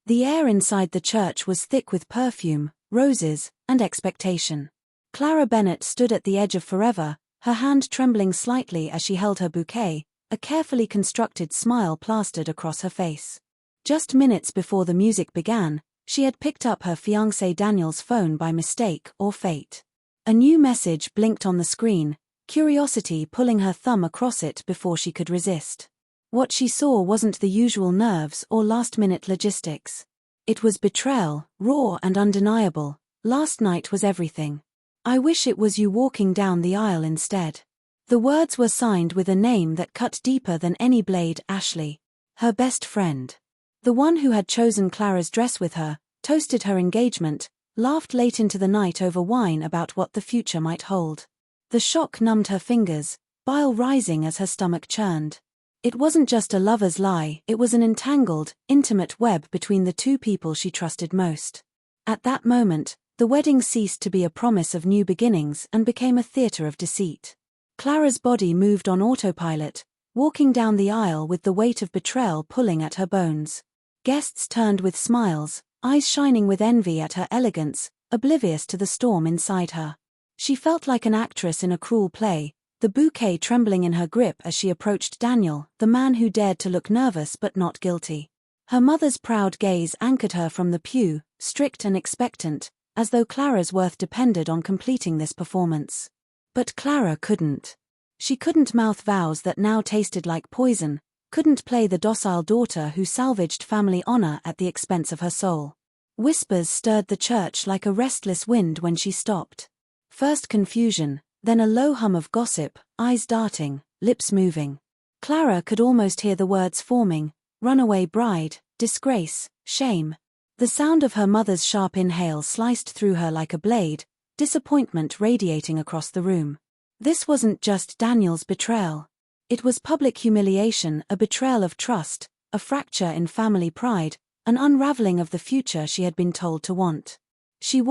The air inside the church was thick with perfume, roses, and expectation. Clara Bennett stood at the edge of forever, her hand trembling slightly as she held her bouquet, a carefully constructed smile plastered across her face. Just minutes before the music began, she had picked up her fiancé Daniel's phone by mistake or fate. A new message blinked on the screen, curiosity pulling her thumb across it before she could resist. What she saw wasn't the usual nerves or last-minute logistics. It was betrayal, raw and undeniable. Last night was everything. I wish it was you walking down the aisle instead. The words were signed with a name that cut deeper than any blade. Ashley. Her best friend. The one who had chosen Clara's dress with her, toasted her engagement, laughed late into the night over wine about what the future might hold. The shock numbed her fingers, bile rising as her stomach churned. It wasn't just a lover's lie, it was an entangled, intimate web between the two people she trusted most. At that moment, the wedding ceased to be a promise of new beginnings and became a theater of deceit. Clara's body moved on autopilot, walking down the aisle with the weight of betrayal pulling at her bones. Guests turned with smiles, eyes shining with envy at her elegance, oblivious to the storm inside her. She felt like an actress in a cruel play, the bouquet trembling in her grip as she approached Daniel, the man who dared to look nervous but not guilty. Her mother's proud gaze anchored her from the pew, strict and expectant, as though Clara's worth depended on completing this performance. But Clara couldn't. She couldn't mouth vows that now tasted like poison, couldn't play the docile daughter who salvaged family honor at the expense of her soul. Whispers stirred the church like a restless wind when she stopped. First confusion, then a low hum of gossip, eyes darting, lips moving. Clara could almost hear the words forming: runaway bride, disgrace, shame. The sound of her mother's sharp inhale sliced through her like a blade, disappointment radiating across the room. This wasn't just Daniel's betrayal. It was public humiliation, a betrayal of trust, a fracture in family pride, an unraveling of the future she had been told to want. She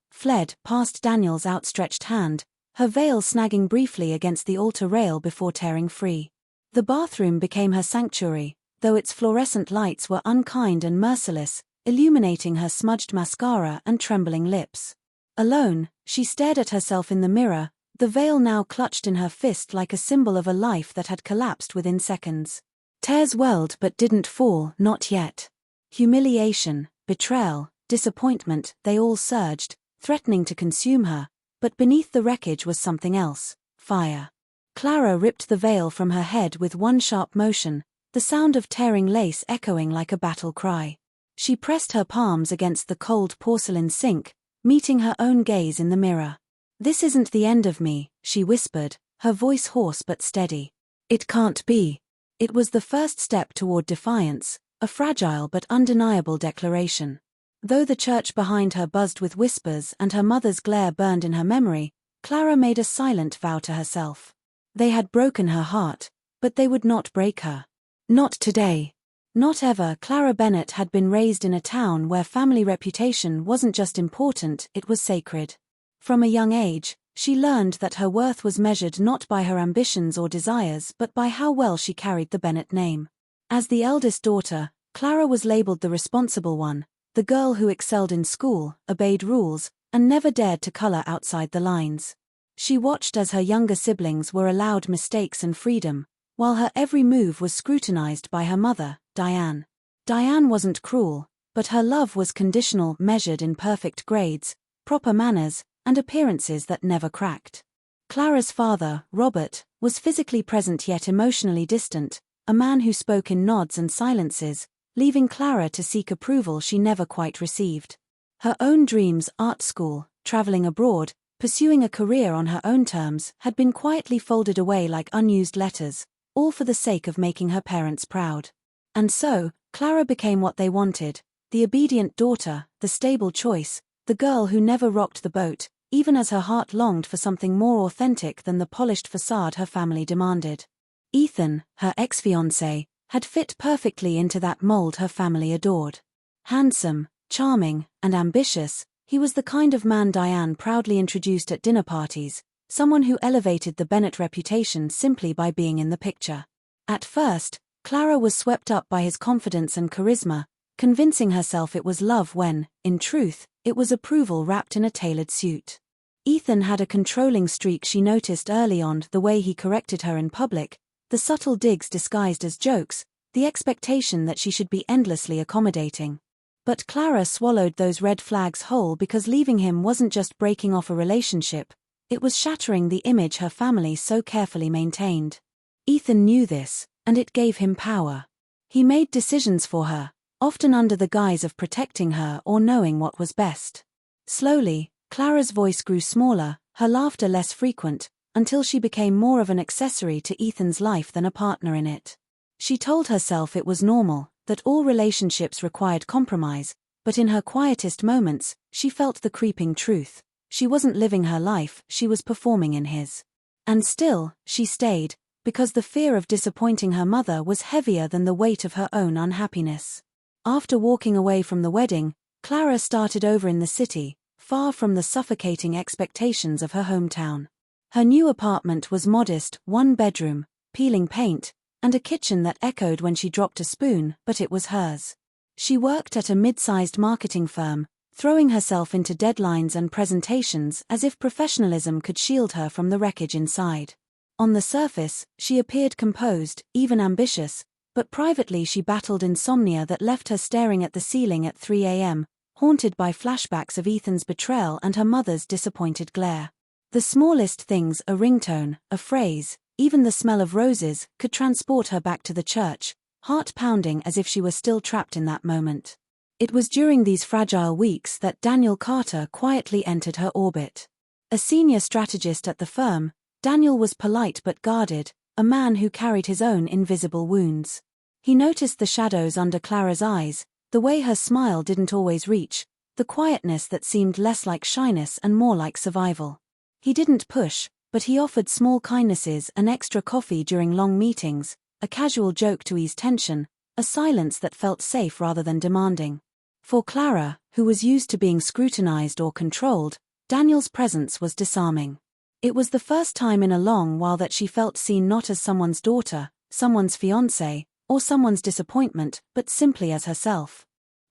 fled past Daniel's outstretched hand, her veil snagging briefly against the altar rail before tearing free. The bathroom became her sanctuary, though its fluorescent lights were unkind and merciless, illuminating her smudged mascara and trembling lips. Alone, she stared at herself in the mirror, the veil now clutched in her fist like a symbol of a life that had collapsed within seconds. Tears welled but didn't fall, not yet. Humiliation, betrayal, disappointment, they all surged, threatening to consume her, but beneath the wreckage was something else: fire. Clara ripped the veil from her head with one sharp motion, the sound of tearing lace echoing like a battle cry. She pressed her palms against the cold porcelain sink, meeting her own gaze in the mirror. "This isn't the end of me," she whispered, her voice hoarse but steady. "It can't be." It was the first step toward defiance, a fragile but undeniable declaration. Though the church behind her buzzed with whispers and her mother's glare burned in her memory, Clara made a silent vow to herself. They had broken her heart, but they would not break her. Not today. Not ever. Clara Bennett had been raised in a town where family reputation wasn't just important, it was sacred. From a young age, she learned that her worth was measured not by her ambitions or desires but by how well she carried the Bennett name. As the eldest daughter, Clara was labeled the responsible one, the girl who excelled in school, obeyed rules, and never dared to color outside the lines. She watched as her younger siblings were allowed mistakes and freedom, while her every move was scrutinized by her mother, Diane. Diane wasn't cruel, but her love was conditional, measured in perfect grades, proper manners, and appearances that never cracked. Clara's father, Robert, was physically present yet emotionally distant, a man who spoke in nods and silences, leaving Clara to seek approval she never quite received. Her own dreams, art school, traveling abroad, pursuing a career on her own terms, had been quietly folded away like unused letters, all for the sake of making her parents proud. And so, Clara became what they wanted: the obedient daughter, the stable choice, the girl who never rocked the boat, even as her heart longed for something more authentic than the polished facade her family demanded. Ethan, her ex-fiancé, had fit perfectly into that mold her family adored. Handsome, charming, and ambitious, he was the kind of man Diane proudly introduced at dinner parties, someone who elevated the Bennett reputation simply by being in the picture. At first, Clara was swept up by his confidence and charisma, convincing herself it was love when, in truth, it was approval wrapped in a tailored suit. Ethan had a controlling streak she noticed early on, the way he corrected her in public, the subtle digs disguised as jokes, the expectation that she should be endlessly accommodating. But Clara swallowed those red flags whole, because leaving him wasn't just breaking off a relationship, it was shattering the image her family so carefully maintained. Ethan knew this, and it gave him power. He made decisions for her, often under the guise of protecting her or knowing what was best. Slowly, Clara's voice grew smaller, her laughter less frequent, until she became more of an accessory to Ethan's life than a partner in it. She told herself it was normal, that all relationships required compromise, but in her quietest moments, she felt the creeping truth. She wasn't living her life, she was performing in his. And still, she stayed, because the fear of disappointing her mother was heavier than the weight of her own unhappiness. After walking away from the wedding, Clara started over in the city, far from the suffocating expectations of her hometown. Her new apartment was modest, one bedroom, peeling paint, and a kitchen that echoed when she dropped a spoon, but it was hers. She worked at a mid-sized marketing firm, throwing herself into deadlines and presentations as if professionalism could shield her from the wreckage inside. On the surface, she appeared composed, even ambitious, but privately she battled insomnia that left her staring at the ceiling at 3 a.m., haunted by flashbacks of Ethan's betrayal and her mother's disappointed glare. The smallest things, a ringtone, a phrase, even the smell of roses, could transport her back to the church, heart pounding as if she were still trapped in that moment. It was during these fragile weeks that Daniel Carter quietly entered her orbit. A senior strategist at the firm, Daniel was polite but guarded, a man who carried his own invisible wounds. He noticed the shadows under Clara's eyes, the way her smile didn't always reach, the quietness that seemed less like shyness and more like survival. He didn't push, but he offered small kindnesses, an extra coffee during long meetings, a casual joke to ease tension, a silence that felt safe rather than demanding. For Clara, who was used to being scrutinized or controlled, Daniel's presence was disarming. It was the first time in a long while that she felt seen, not as someone's daughter, someone's fiancée, or someone's disappointment, but simply as herself.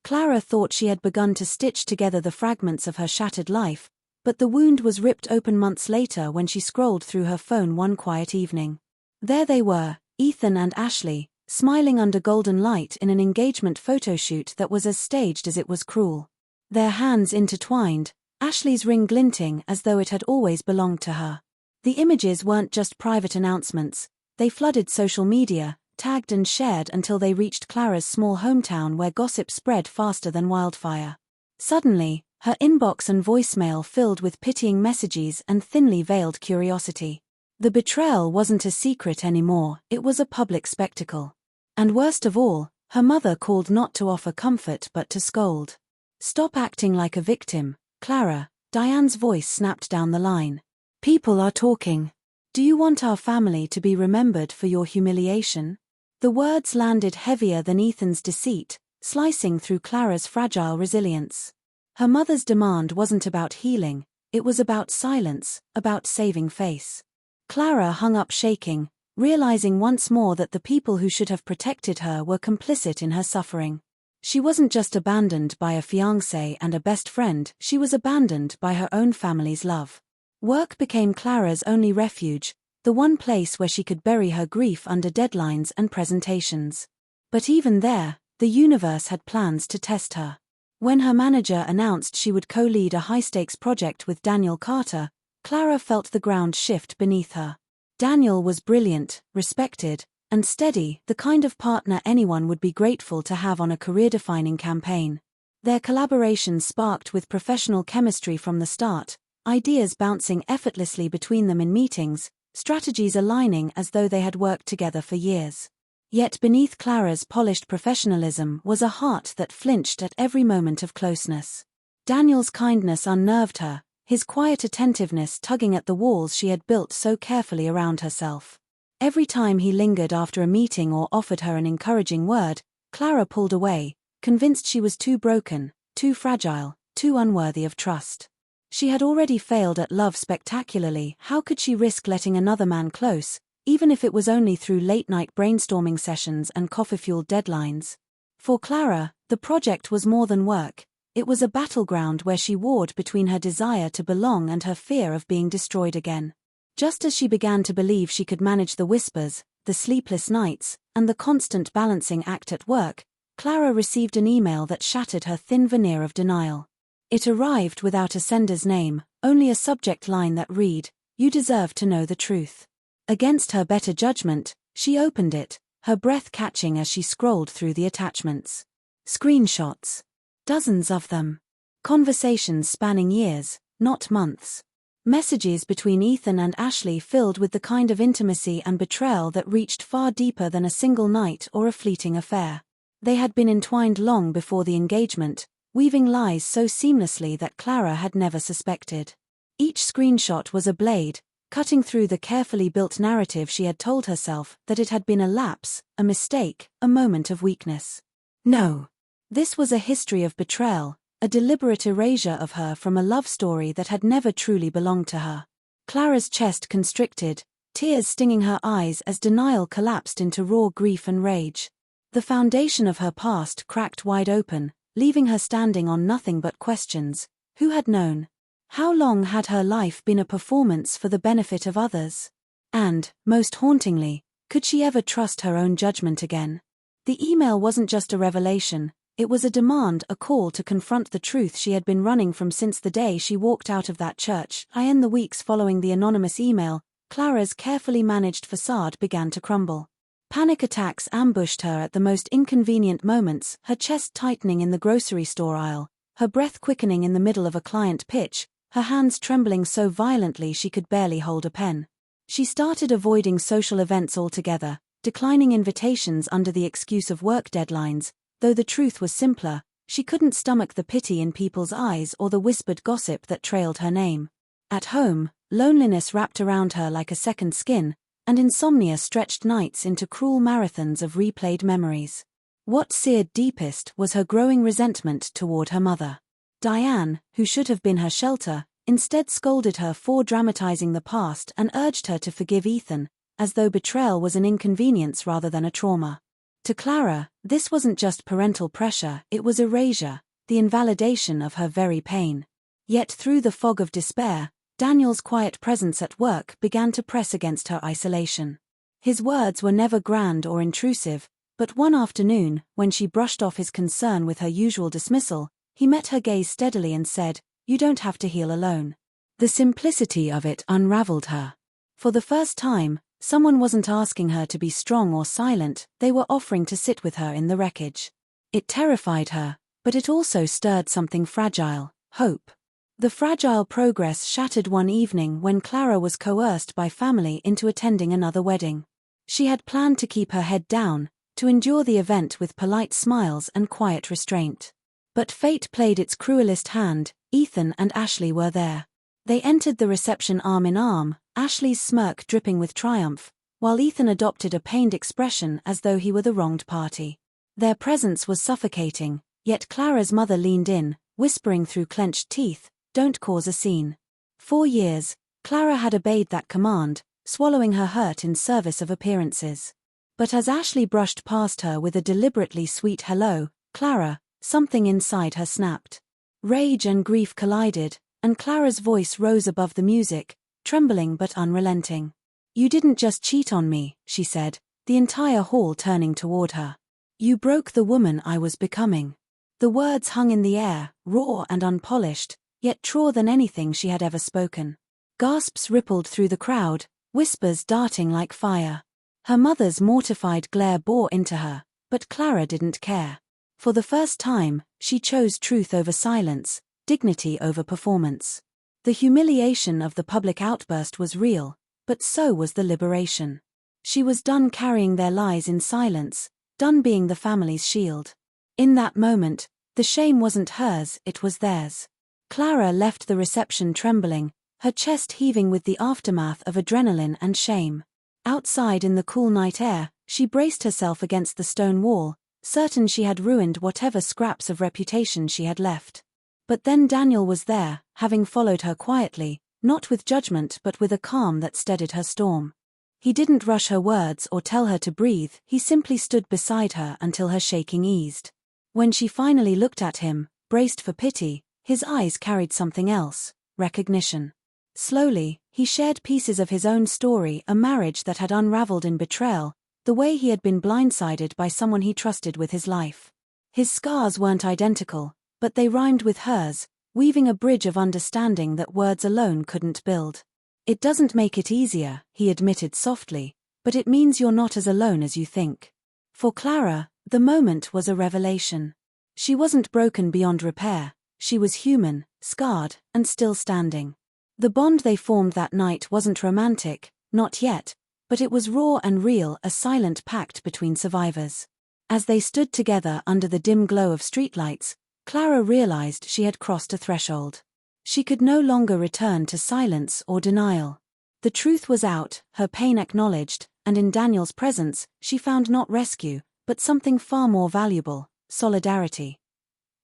Clara thought she had begun to stitch together the fragments of her shattered life, but the wound was ripped open months later when she scrolled through her phone one quiet evening. There they were, Ethan and Ashley, smiling under golden light in an engagement photoshoot that was as staged as it was cruel. Their hands intertwined, Ashley's ring glinting as though it had always belonged to her. The images weren't just private announcements, they flooded social media, tagged and shared until they reached Clara's small hometown, where gossip spread faster than wildfire. Suddenly, her inbox and voicemail filled with pitying messages and thinly veiled curiosity. The betrayal wasn't a secret anymore, it was a public spectacle. And worst of all, her mother called not to offer comfort but to scold. "Stop acting like a victim, Clara," Diane's voice snapped down the line. "People are talking. Do you want our family to be remembered for your humiliation?" The words landed heavier than Ethan's deceit, slicing through Clara's fragile resilience. Her mother's demand wasn't about healing, it was about silence, about saving face. Clara hung up shaking, realizing once more that the people who should have protected her were complicit in her suffering. She wasn't just abandoned by a fiancé and a best friend, she was abandoned by her own family's love. Work became Clara's only refuge, the one place where she could bury her grief under deadlines and presentations. But even there, the universe had plans to test her. When her manager announced she would co-lead a high-stakes project with Daniel Carter, Clara felt the ground shift beneath her. Daniel was brilliant, respected, and steady, the kind of partner anyone would be grateful to have on a career-defining campaign. Their collaboration sparked with professional chemistry from the start, ideas bouncing effortlessly between them in meetings, strategies aligning as though they had worked together for years. Yet beneath Clara's polished professionalism was a heart that flinched at every moment of closeness. Daniel's kindness unnerved her, his quiet attentiveness tugging at the walls she had built so carefully around herself. Every time he lingered after a meeting or offered her an encouraging word, Clara pulled away, convinced she was too broken, too fragile, too unworthy of trust. She had already failed at love spectacularly, how could she risk letting another man close, even if it was only through late-night brainstorming sessions and coffee-fueled deadlines? For Clara, The project was more than work. It was a battleground where she warred between her desire to belong and her fear of being destroyed again. Just as she began to believe she could manage the whispers, the sleepless nights, and the constant balancing act at work, Clara received an email that shattered her thin veneer of denial. It arrived without a sender's name, only a subject line that read, "You deserve to know the truth." Against her better judgment, she opened it, her breath catching as she scrolled through the attachments. Screenshots. Dozens of them. Conversations spanning years, not months. Messages between Ethan and Ashley filled with the kind of intimacy and betrayal that reached far deeper than a single night or a fleeting affair. They had been entwined long before the engagement, weaving lies so seamlessly that Clara had never suspected. Each screenshot was a blade, cutting through the carefully built narrative she had told herself that it had been a lapse, a mistake, a moment of weakness. No. This was a history of betrayal, a deliberate erasure of her from a love story that had never truly belonged to her. Clara's chest constricted, tears stinging her eyes as denial collapsed into raw grief and rage. The foundation of her past cracked wide open, leaving her standing on nothing but questions. Who had known? How long had her life been a performance for the benefit of others? And, most hauntingly, could she ever trust her own judgment again? The email wasn't just a revelation, it was a demand, a call to confront the truth she had been running from since the day she walked out of that church. In the weeks following the anonymous email, Clara's carefully managed facade began to crumble. Panic attacks ambushed her at the most inconvenient moments, her chest tightening in the grocery store aisle, her breath quickening in the middle of a client pitch, her hands trembling so violently she could barely hold a pen. She started avoiding social events altogether, declining invitations under the excuse of work deadlines. Though the truth was simpler, she couldn't stomach the pity in people's eyes or the whispered gossip that trailed her name. At home, loneliness wrapped around her like a second skin, and insomnia stretched nights into cruel marathons of replayed memories. What seared deepest was her growing resentment toward her mother. Diane, who should have been her shelter, instead scolded her for dramatizing the past and urged her to forgive Ethan, as though betrayal was an inconvenience rather than a trauma. To Clara, this wasn't just parental pressure, it was erasure, the invalidation of her very pain. Yet through the fog of despair, Daniel's quiet presence at work began to press against her isolation. His words were never grand or intrusive, but one afternoon, when she brushed off his concern with her usual dismissal, he met her gaze steadily and said, "You don't have to heal alone." The simplicity of it unraveled her. For the first time, someone wasn't asking her to be strong or silent, they were offering to sit with her in the wreckage. It terrified her, but it also stirred something fragile, hope. The fragile progress shattered one evening when Clara was coerced by family into attending another wedding. She had planned to keep her head down, to endure the event with polite smiles and quiet restraint. But fate played its cruelest hand. Ethan and Ashley were there. They entered the reception arm in arm, Ashley's smirk dripping with triumph, while Ethan adopted a pained expression as though he were the wronged party. Their presence was suffocating, yet Clara's mother leaned in, whispering through clenched teeth, "Don't cause a scene." For years, Clara had obeyed that command, swallowing her hurt in service of appearances. But as Ashley brushed past her with a deliberately sweet hello, Clara, something inside her snapped. Rage and grief collided, and Clara's voice rose above the music, trembling but unrelenting. "You didn't just cheat on me," she said, the entire hall turning toward her. "You broke the woman I was becoming." The words hung in the air, raw and unpolished, yet truer than anything she had ever spoken. Gasps rippled through the crowd, whispers darting like fire. Her mother's mortified glare bore into her, but Clara didn't care. For the first time, she chose truth over silence, dignity over performance. The humiliation of the public outburst was real, but so was the liberation. She was done carrying their lies in silence, done being the family's shield. In that moment, the shame wasn't hers, it was theirs. Clara left the reception trembling, her chest heaving with the aftermath of adrenaline and shame. Outside in the cool night air, she braced herself against the stone wall, certain she had ruined whatever scraps of reputation she had left. But then Daniel was there, having followed her quietly, not with judgment but with a calm that steadied her storm. He didn't rush her words or tell her to breathe, he simply stood beside her until her shaking eased. When she finally looked at him, braced for pity, his eyes carried something else: recognition. Slowly, he shared pieces of his own story, a marriage that had unraveled in betrayal, the way he had been blindsided by someone he trusted with his life. His scars weren't identical, but they rhymed with hers, weaving a bridge of understanding that words alone couldn't build. "It doesn't make it easier," he admitted softly, "but it means you're not as alone as you think." For Clara, the moment was a revelation. She wasn't broken beyond repair, she was human, scarred, and still standing. The bond they formed that night wasn't romantic, not yet, but it was raw and real, a silent pact between survivors. As they stood together under the dim glow of streetlights, Clara realized she had crossed a threshold. She could no longer return to silence or denial. The truth was out, her pain acknowledged, and in Daniel's presence, she found not rescue, but something far more valuable: solidarity.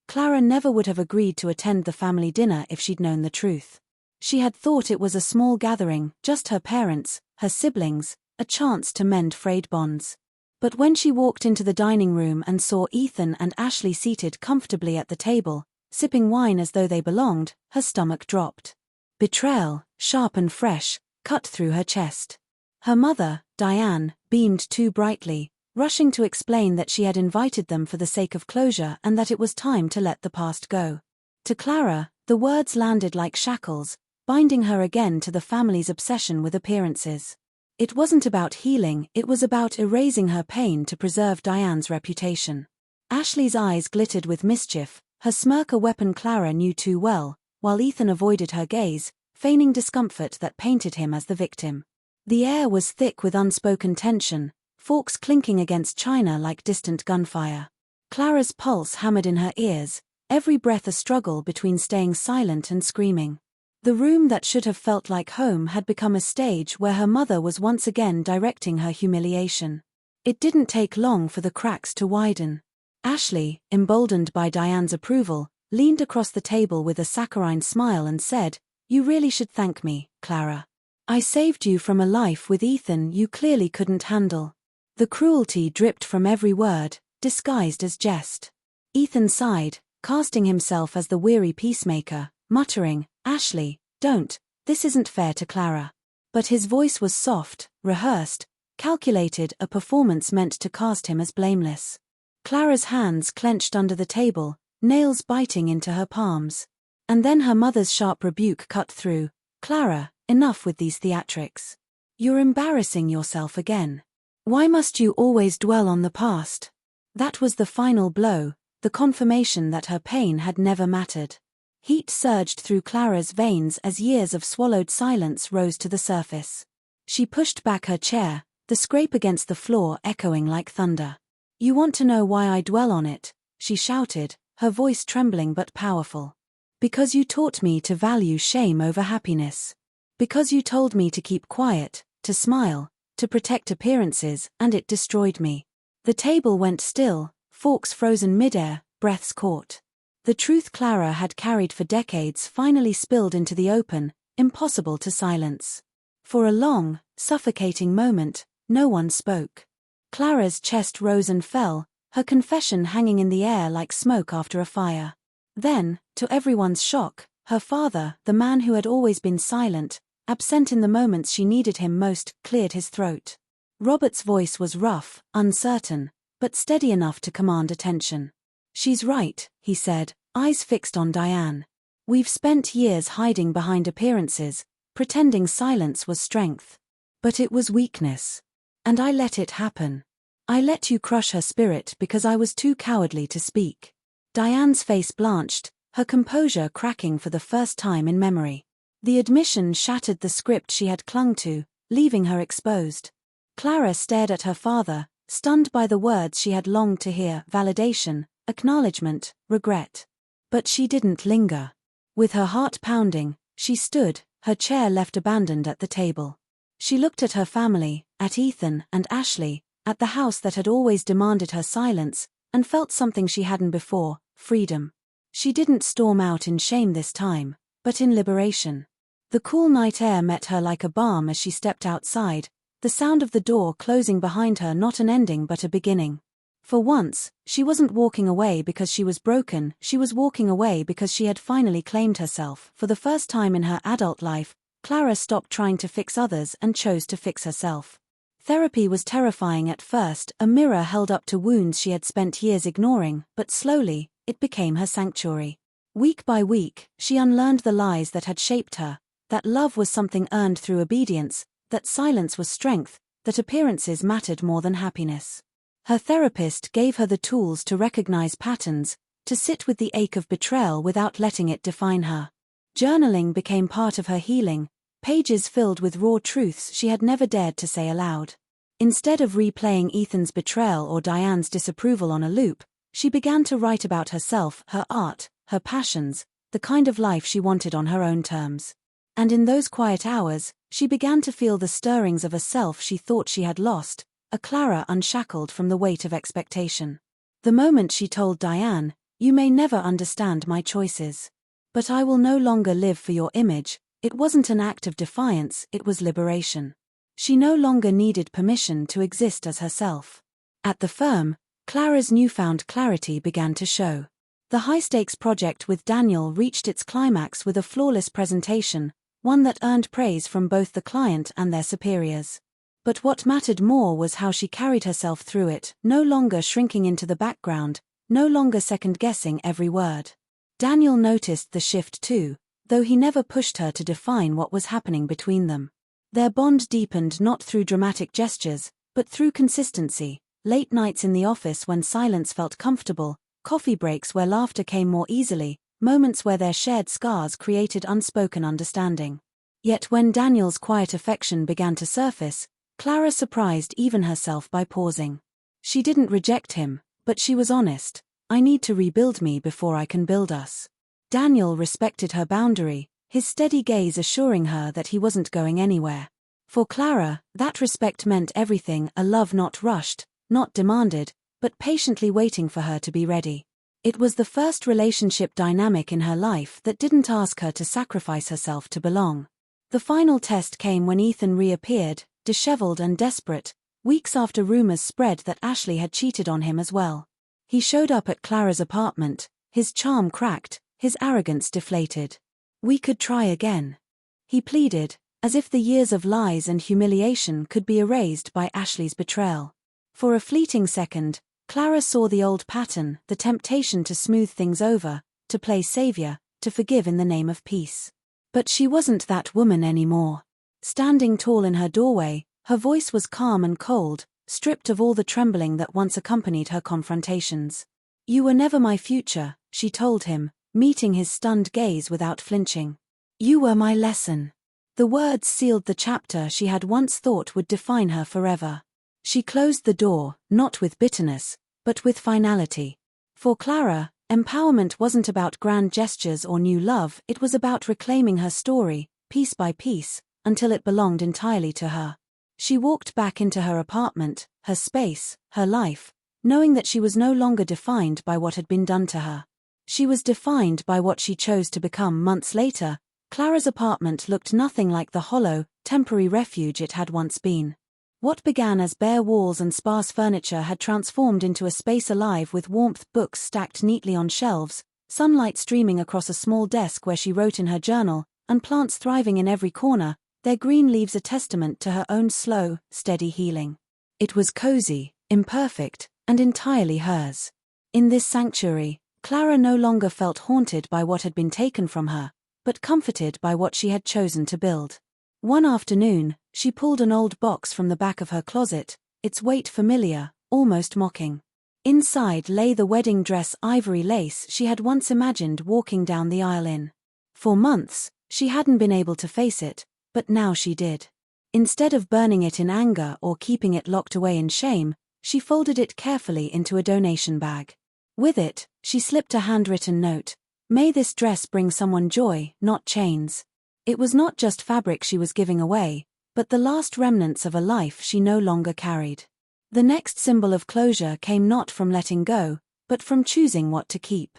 Clara never would have agreed to attend the family dinner if she'd known the truth. She had thought it was a small gathering, just her parents, her siblings, a chance to mend frayed bonds. But when she walked into the dining room and saw Ethan and Ashley seated comfortably at the table, sipping wine as though they belonged, her stomach dropped. Betrayal, sharp and fresh, cut through her chest. Her mother, Diane, beamed too brightly, rushing to explain that she had invited them for the sake of closure and that it was time to let the past go. To Clara, the words landed like shackles, binding her again to the family's obsession with appearances. It wasn't about healing, it was about erasing her pain to preserve Diane's reputation. Ashley's eyes glittered with mischief, her smirk a weapon Clara knew too well, while Ethan avoided her gaze, feigning discomfort that painted him as the victim. The air was thick with unspoken tension, forks clinking against china like distant gunfire. Clara's pulse hammered in her ears, every breath a struggle between staying silent and screaming. The room that should have felt like home had become a stage where her mother was once again directing her humiliation. It didn't take long for the cracks to widen. Ashley, emboldened by Diane's approval, leaned across the table with a saccharine smile and said, "You really should thank me, Clara. I saved you from a life with Ethan you clearly couldn't handle." The cruelty dripped from every word, disguised as jest. Ethan sighed, casting himself as the weary peacemaker, muttering, "Ashley, don't, this isn't fair to Clara." But his voice was soft, rehearsed, calculated, a performance meant to cast him as blameless. Clara's hands clenched under the table, nails biting into her palms. And then her mother's sharp rebuke cut through. "Clara, enough with these theatrics. You're embarrassing yourself again. Why must you always dwell on the past?" That was the final blow, the confirmation that her pain had never mattered. Heat surged through Clara's veins as years of swallowed silence rose to the surface. She pushed back her chair, the scrape against the floor echoing like thunder. "You want to know why I dwell on it?" she shouted, her voice trembling but powerful. "Because you taught me to value shame over happiness. Because you told me to keep quiet, to smile, to protect appearances, and it destroyed me." The table went still, forks frozen midair, breaths caught. The truth Clara had carried for decades finally spilled into the open, impossible to silence. For a long, suffocating moment, no one spoke. Clara's chest rose and fell, her confession hanging in the air like smoke after a fire. Then, to everyone's shock, her father, the man who had always been silent, absent in the moments she needed him most, cleared his throat. Robert's voice was rough, uncertain, but steady enough to command attention. "She's right," he said, eyes fixed on Diane. "We've spent years hiding behind appearances, pretending silence was strength. But it was weakness. And I let it happen. I let you crush her spirit because I was too cowardly to speak." Diane's face blanched, her composure cracking for the first time in memory. The admission shattered the script she had clung to, leaving her exposed. Clara stared at her father, stunned by the words she had longed to hear: validation, acknowledgement, regret. But she didn't linger. With her heart pounding, she stood, her chair left abandoned at the table. She looked at her family, at Ethan and Ashley, at the house that had always demanded her silence, and felt something she hadn't before: freedom. She didn't storm out in shame this time, but in liberation. The cool night air met her like a balm as she stepped outside, the sound of the door closing behind her not an ending but a beginning. For once, she wasn't walking away because she was broken, she was walking away because she had finally claimed herself. For the first time in her adult life, Clara stopped trying to fix others and chose to fix herself. Therapy was terrifying at first, a mirror held up to wounds she had spent years ignoring, but slowly, it became her sanctuary. Week by week, she unlearned the lies that had shaped her, that love was something earned through obedience, that silence was strength, that appearances mattered more than happiness. Her therapist gave her the tools to recognize patterns, to sit with the ache of betrayal without letting it define her. Journaling became part of her healing, pages filled with raw truths she had never dared to say aloud. Instead of replaying Ethan's betrayal or Diane's disapproval on a loop, she began to write about herself, her art, her passions, the kind of life she wanted on her own terms. And in those quiet hours, she began to feel the stirrings of a self she thought she had lost, a Clara unshackled from the weight of expectation. The moment she told Diane, "You may never understand my choices, but I will no longer live for your image," it wasn't an act of defiance, it was liberation. She no longer needed permission to exist as herself. At the firm, Clara's newfound clarity began to show. The high-stakes project with Daniel reached its climax with a flawless presentation, one that earned praise from both the client and their superiors. But what mattered more was how she carried herself through it, no longer shrinking into the background, no longer second-guessing every word. Daniel noticed the shift too, though he never pushed her to define what was happening between them. Their bond deepened not through dramatic gestures, but through consistency, late nights in the office when silence felt comfortable, coffee breaks where laughter came more easily, moments where their shared scars created unspoken understanding. Yet when Daniel's quiet affection began to surface, Clara surprised even herself by pausing. She didn't reject him, but she was honest. "I need to rebuild me before I can build us." Daniel respected her boundary, his steady gaze assuring her that he wasn't going anywhere. For Clara, that respect meant everything, a love not rushed, not demanded, but patiently waiting for her to be ready. It was the first relationship dynamic in her life that didn't ask her to sacrifice herself to belong. The final test came when Ethan reappeared, disheveled and desperate, weeks after rumors spread that Ashley had cheated on him as well. He showed up at Clara's apartment, his charm cracked, his arrogance deflated. "We could try again," he pleaded, as if the years of lies and humiliation could be erased by Ashley's betrayal. For a fleeting second, Clara saw the old pattern, the temptation to smooth things over, to play savior, to forgive in the name of peace. But she wasn't that woman anymore. Standing tall in her doorway, her voice was calm and cold, stripped of all the trembling that once accompanied her confrontations. "You were never my future," she told him, meeting his stunned gaze without flinching. "You were my lesson." The words sealed the chapter she had once thought would define her forever. She closed the door, not with bitterness, but with finality. For Clara, empowerment wasn't about grand gestures or new love, it was about reclaiming her story, piece by piece, until it belonged entirely to her. She walked back into her apartment, her space, her life, knowing that she was no longer defined by what had been done to her. She was defined by what she chose to become. Months later, Clara's apartment looked nothing like the hollow, temporary refuge it had once been. What began as bare walls and sparse furniture had transformed into a space alive with warmth, books stacked neatly on shelves, sunlight streaming across a small desk where she wrote in her journal, and plants thriving in every corner, their green leaves a testament to her own slow, steady healing. It was cozy, imperfect, and entirely hers. In this sanctuary, Clara no longer felt haunted by what had been taken from her, but comforted by what she had chosen to build. One afternoon, she pulled an old box from the back of her closet, its weight familiar, almost mocking. Inside lay the wedding dress ivory lace she had once imagined walking down the aisle in. For months, she hadn't been able to face it, but now she did. Instead of burning it in anger or keeping it locked away in shame, she folded it carefully into a donation bag. With it, she slipped a handwritten note. "May this dress bring someone joy, not chains." It was not just fabric she was giving away, but the last remnants of a life she no longer carried. The next symbol of closure came not from letting go, but from choosing what to keep.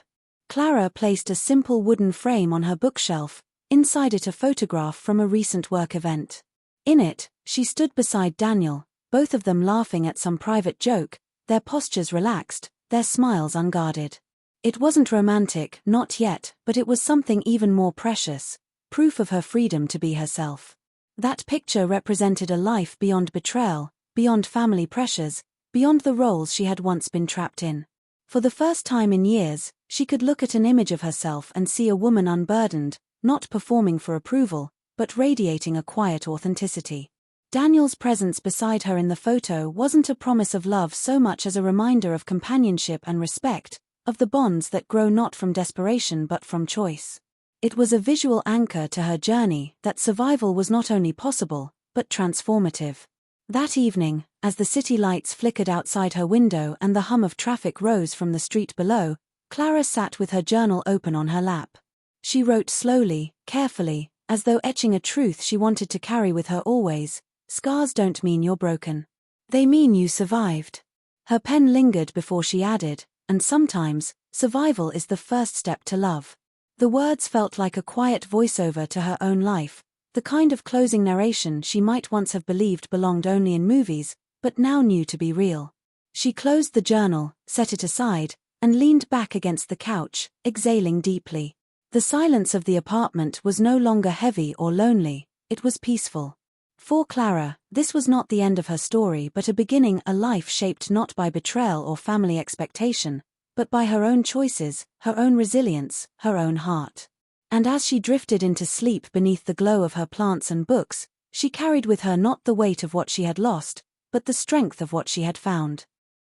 Clara placed a simple wooden frame on her bookshelf, inside it a photograph from a recent work event. In it, she stood beside Daniel, both of them laughing at some private joke, their postures relaxed, their smiles unguarded. It wasn't romantic, not yet, but it was something even more precious, proof of her freedom to be herself. That picture represented a life beyond betrayal, beyond family pressures, beyond the roles she had once been trapped in. For the first time in years, she could look at an image of herself and see a woman unburdened, not performing for approval, but radiating a quiet authenticity. Daniel's presence beside her in the photo wasn't a promise of love so much as a reminder of companionship and respect, of the bonds that grow not from desperation but from choice. It was a visual anchor to her journey that survival was not only possible, but transformative. That evening, as the city lights flickered outside her window and the hum of traffic rose from the street below, Clara sat with her journal open on her lap. She wrote slowly, carefully, as though etching a truth she wanted to carry with her always: scars don't mean you're broken. They mean you survived. Her pen lingered before she added, and sometimes, survival is the first step to love. The words felt like a quiet voiceover to her own life, the kind of closing narration she might once have believed belonged only in movies, but now knew to be real. She closed the journal, set it aside, and leaned back against the couch, exhaling deeply. The silence of the apartment was no longer heavy or lonely, it was peaceful. For Clara, this was not the end of her story but a beginning, a life shaped not by betrayal or family expectation, but by her own choices, her own resilience, her own heart. And as she drifted into sleep beneath the glow of her plants and books, she carried with her not the weight of what she had lost, but the strength of what she had found.